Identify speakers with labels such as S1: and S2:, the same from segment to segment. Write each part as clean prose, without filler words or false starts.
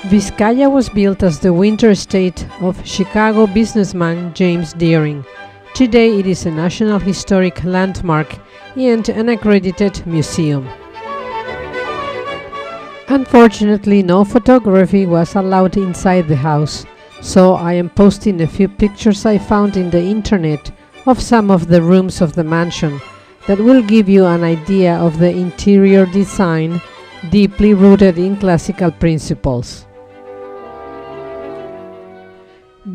S1: Vizcaya was built as the winter estate of Chicago businessman James Deering. Today it is a National Historic Landmark and an accredited museum. Unfortunately, no photography was allowed inside the house, so I am posting a few pictures I found in the internet of some of the rooms of the mansion that will give you an idea of the interior design, deeply rooted in classical principles.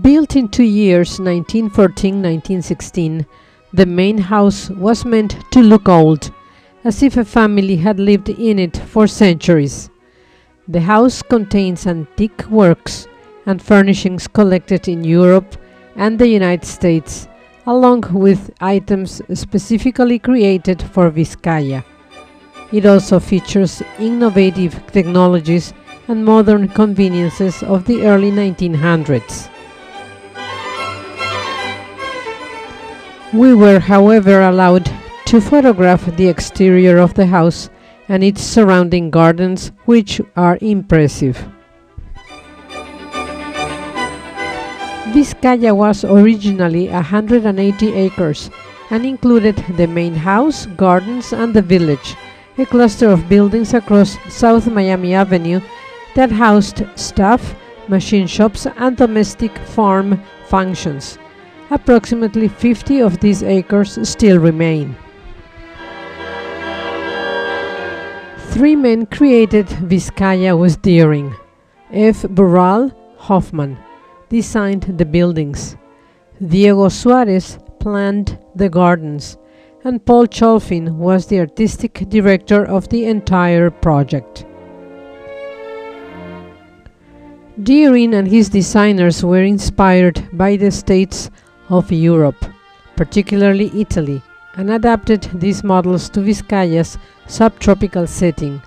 S1: Built in 2 years, 1914-1916, the main house was meant to look old, as if a family had lived in it for centuries. The house contains antique works and furnishings collected in Europe and the United States, along with items specifically created for Vizcaya. It also features innovative technologies and modern conveniences of the early 1900s. We were, however, allowed to photograph the exterior of the house and its surrounding gardens, which are impressive. Vizcaya was originally 180 acres and included the main house, gardens, and the village, a cluster of buildings across South Miami Avenue that housed staff, machine shops, and domestic farm functions. Approximately 50 of these acres still remain. 3 men created Vizcaya with Deering. F. Burrell Hoffman designed the buildings. Diego Suarez planned the gardens, and Paul Cholfin was the artistic director of the entire project. Deering and his designers were inspired by the states of Europe, particularly Italy, and adapted these models to Vizcaya's subtropical setting.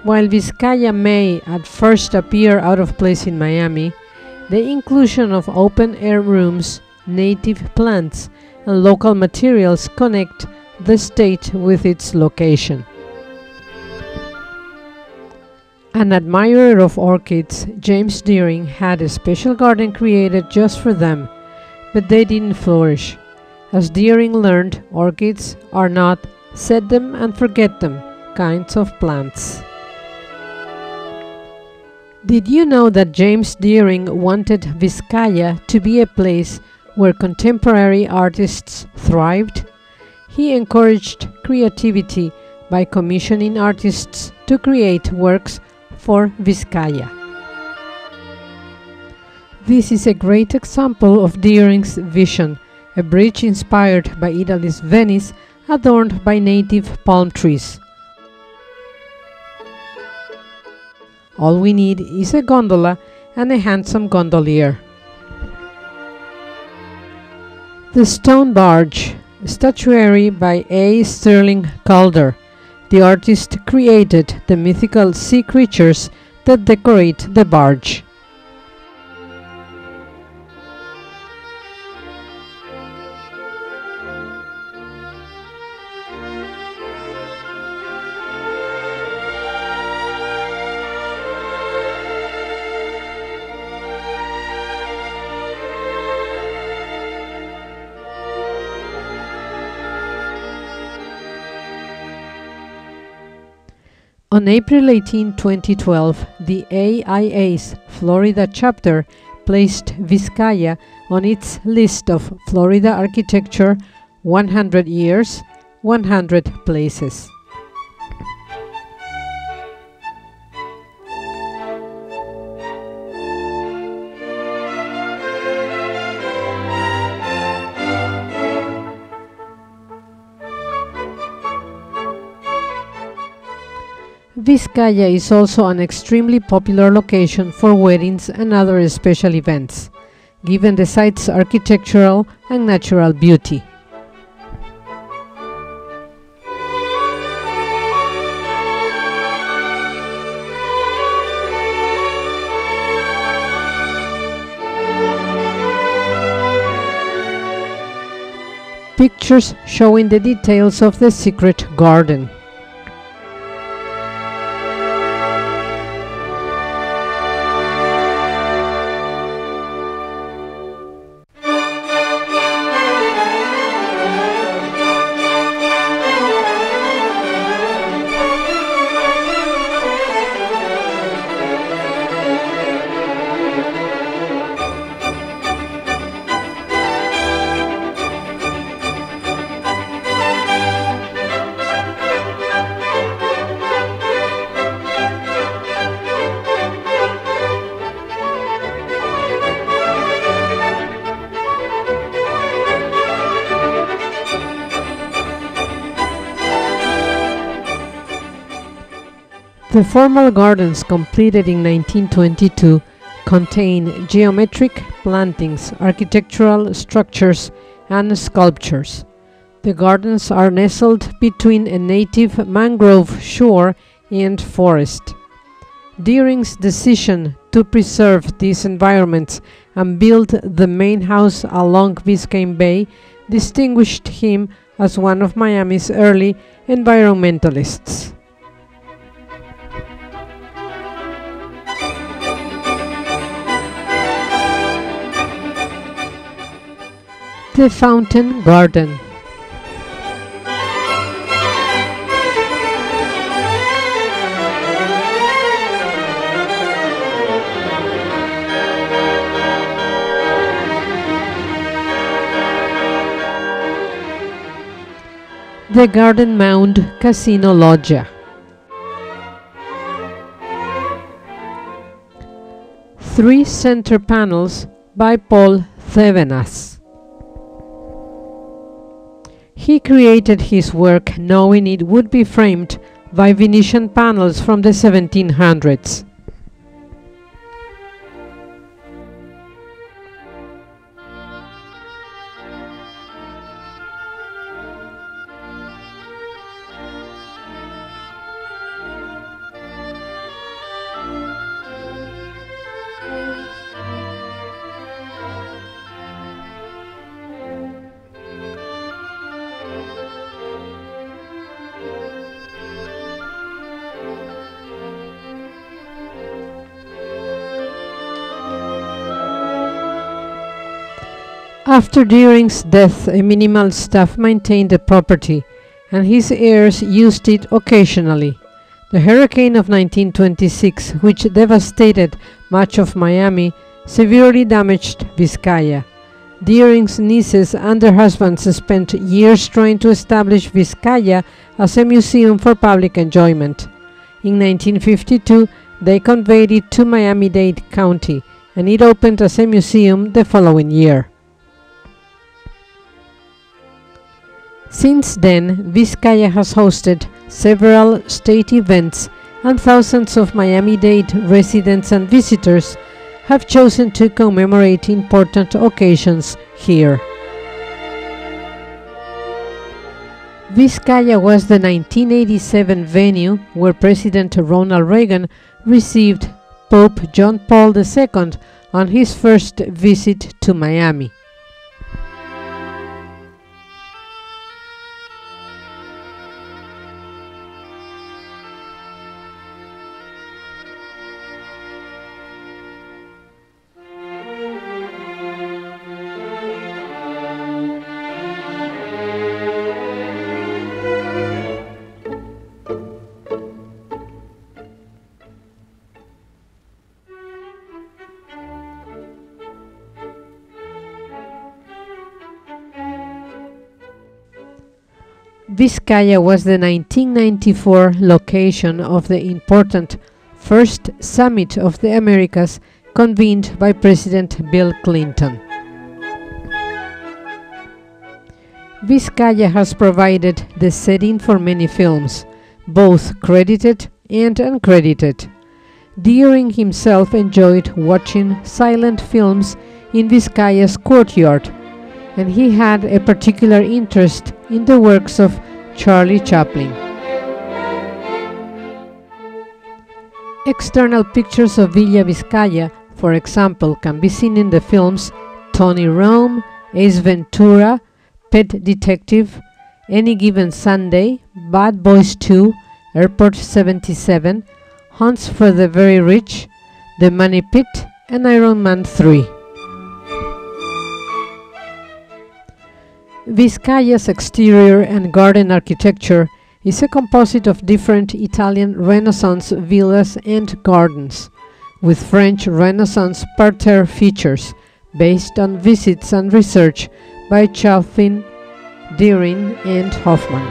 S1: While Vizcaya may at first appear out of place in Miami, the inclusion of open-air rooms, native plants, and local materials connect the state with its location. An admirer of orchids, James Deering had a special garden created just for them, but they didn't flourish. As Deering learned, orchids are not set them and forget them kinds of plants. Did you know that James Deering wanted Vizcaya to be a place where contemporary artists thrived? He encouraged creativity by commissioning artists to create works for Vizcaya. This is a great example of Deering's vision, a bridge inspired by Italy's Venice, adorned by native palm trees. All we need is a gondola and a handsome gondolier. The Stone Barge, statuary by A. Sterling Calder. The artist created the mythical sea creatures that decorate the barge. On April 18, 2012, the AIA's Florida chapter placed Vizcaya on its list of Florida Architecture 100 Years, 100 Places. Vizcaya is also an extremely popular location for weddings and other special events, given the site's architectural and natural beauty. Pictures showing the details of the secret garden. The formal gardens completed in 1922 contain geometric plantings, architectural structures, and sculptures. The gardens are nestled between a native mangrove shore and forest. Deering's decision to preserve these environments and build the main house along Biscayne Bay distinguished him as one of Miami's early environmentalists. The Fountain Garden. The Garden Mound Casino Loggia. Three center panels by Paul Thevenas. He created his work knowing it would be framed by Venetian panels from the 1700s. After Deering's death, a minimal staff maintained the property, and his heirs used it occasionally. The hurricane of 1926, which devastated much of Miami, severely damaged Vizcaya. Deering's nieces and their husbands spent years trying to establish Vizcaya as a museum for public enjoyment. In 1952, they conveyed it to Miami-Dade County, and it opened as a museum the following year. Since then, Vizcaya has hosted several state events, and thousands of Miami-Dade residents and visitors have chosen to commemorate important occasions here. Vizcaya was the 1987 venue where President Ronald Reagan received Pope John Paul II on his first visit to Miami. Vizcaya was the 1994 location of the important First Summit of the Americas convened by President Bill Clinton. Vizcaya has provided the setting for many films, both credited and uncredited. Deering himself enjoyed watching silent films in Vizcaya's courtyard, and he had a particular interest in the works of Charlie Chaplin. External pictures of Villa Vizcaya, for example, can be seen in the films Tony Rome, Ace Ventura, Pet Detective, Any Given Sunday, Bad Boys 2, Airport 77, Hunts for the Very Rich, The Money Pit, and Iron Man 3. Vizcaya's exterior and garden architecture is a composite of different Italian Renaissance villas and gardens, with French Renaissance parterre features based on visits and research by Chaplin, Deering, and Hoffman.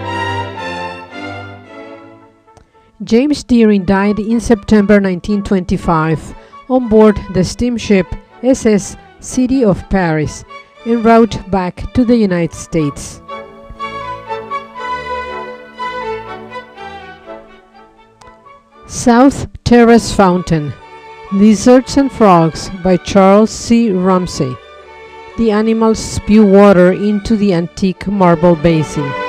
S1: James Deering died in September 1925 on board the steamship SS City of Paris, en route back to the United States. South Terrace Fountain, Lizards and Frogs by Charles C. Ramsey. The animals spew water into the antique marble basin.